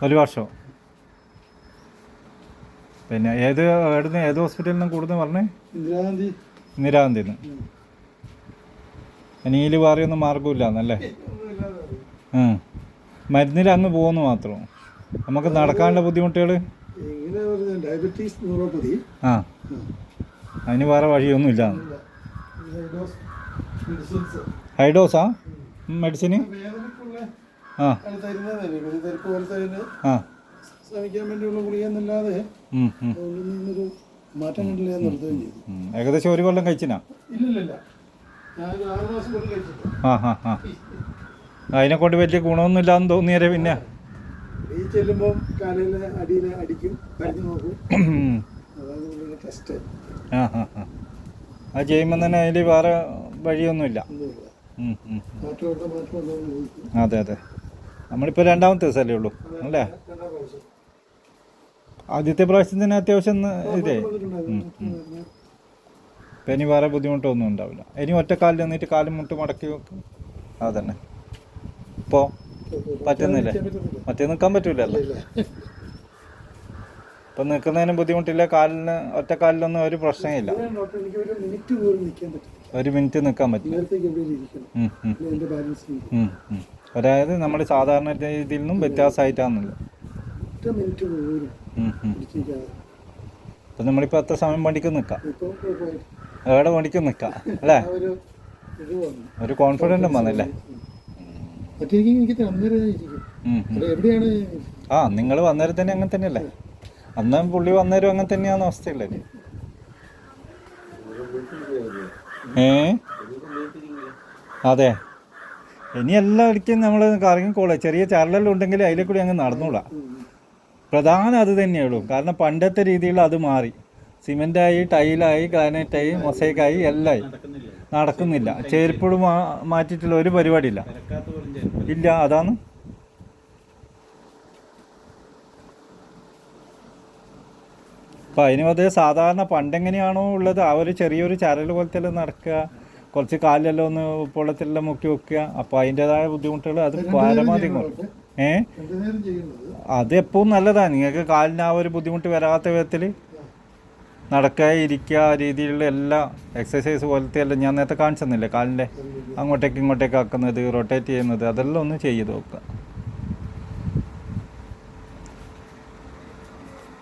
ഒരു വർഷം. പിന്നെ ഏത് ഹോസ്പിറ്റലിൽ നിന്നും കൂടുതൽ പറഞ്ഞേ? ഇന്ദിരാഗാന്ധിന്ന്. ഇനിയിൽ വേറെയൊന്നും മാർഗമില്ല എന്നല്ലേ? മരുന്നിൽ അങ്ങ് പോകുന്നു മാത്രം. നമുക്ക് നടക്കാനുള്ള ബുദ്ധിമുട്ടുകൾ. ആ, അതിന് വേറെ വഴിയൊന്നുമില്ല. ഹൈഡോസാ മെഡിസിന്? ആ ആ, ഏകദേശം ഒരു കൊല്ലം കഴിച്ചിനാ? ആ ആ ആ, അതിനെ കൊണ്ട് വലിയ ഗുണമൊന്നുമില്ലാന്ന് തോന്നിയാലേ പിന്നെ ആ ആ ആ, അത് ചെയ്യുമ്പോൾ തന്നെ അതിൽ വേറെ വഴിയൊന്നുമില്ല. അതെ അതെ, നമ്മളിപ്പോൾ രണ്ടാമത്തെ ദിവസമല്ലേ ഉള്ളൂ അല്ലേ? ആദ്യത്തെ പ്രാവശ്യം തന്നെ അത്യാവശ്യം ഇതേ. ഇപ്പം ഇനി വേറെ ബുദ്ധിമുട്ടൊന്നും ഉണ്ടാവില്ല. ഇനി ഒറ്റക്കാലിൽ നിന്നിട്ട് കാലും മുട്ട് മടക്കി വെക്കും. അതന്നെ ഇപ്പോൾ പറ്റുന്നില്ലേ? മറ്റേ നിൽക്കാൻ പറ്റൂലല്ലോ. ഇപ്പം നിൽക്കുന്നതിനും ബുദ്ധിമുട്ടില്ല. കാലിന് ഒറ്റക്കാലിലൊന്നും ഒരു പ്രശ്നമില്ല. ഒരു മിനിറ്റ് നിൽക്കാൻ പറ്റില്ല. അതായത് നമ്മൾ സാധാരണ രീതിയിൽ നിന്നും വ്യത്യാസമായിട്ടാണല്ലോ. അപ്പം നമ്മളിപ്പോൾ എത്ര സമയം വണ്ടിക്ക് നിൽക്കാം? എവിടെ വണ്ടിക്ക് നിൽക്കാം അല്ലേ? ഒരു കോൺഫിഡൻറ്റും വന്നല്ലേ? ആ, നിങ്ങൾ വന്നേരം തന്നെ അങ്ങനെ തന്നെയല്ലേ? അന്ന് പുള്ളി വന്നേരം അങ്ങനെ തന്നെയാണ് അവസ്ഥയല്ലേ? അതെ, ഇനി എല്ലായിടത്തും നമ്മൾ കറങ്ങിക്കോളെ. ചെറിയ ചരലെല്ലാം ഉണ്ടെങ്കിൽ അതിലെ കൂടി അങ്ങ് നടന്നോളാം. പ്രധാനം അത് തന്നെയുള്ളൂ. കാരണം പണ്ടത്തെ രീതിയിൽ അത് മാറി. സിമെൻ്റായി, ടൈലായി, ഗ്രാനൈറ്റായി, മൊസൈക്കായി, എല്ലായി. നടക്കുന്നില്ല. ചെരുപ്പോട് മാറ്റിയിട്ടുള്ള ഒരു പരിപാടിയില്ല. ഇല്ല, അതാണ്. അപ്പം അതിന് പതിയെ സാധാരണ പണ്ടെങ്ങനെയാണോ ഉള്ളത് ആ ഒരു ചെറിയൊരു ചരൽ പോലത്തെ നടക്കുക, കുറച്ച് കാലിലെല്ലാം ഒന്ന് ഉപ്പുവെള്ളത്തിലെല്ലാം മുക്കി വെക്കുക. അപ്പോൾ അതിൻ്റെതായ ബുദ്ധിമുട്ടുകൾ അത് പരമാവധി കുറയും. അത് എപ്പോഴും നല്ലതാണ്. നിങ്ങൾക്ക് കാലിന് ആ ഒരു ബുദ്ധിമുട്ട് വരാത്ത വിധത്തിൽ നടക്കുക, ഇരിക്കുക രീതിയിലുള്ള എല്ലാ എക്സസൈസ് പോലത്തെ എല്ലാം ഞാൻ നേരത്തെ കാണിച്ചെന്നില്ലേ? കാലിൻ്റെ അങ്ങോട്ടേക്ക് ഇങ്ങോട്ടേക്ക് ആക്കുന്നത്, റൊട്ടേറ്റ് ചെയ്യുന്നത്, അതെല്ലാം ഒന്ന് ചെയ്ത് നോക്കുക.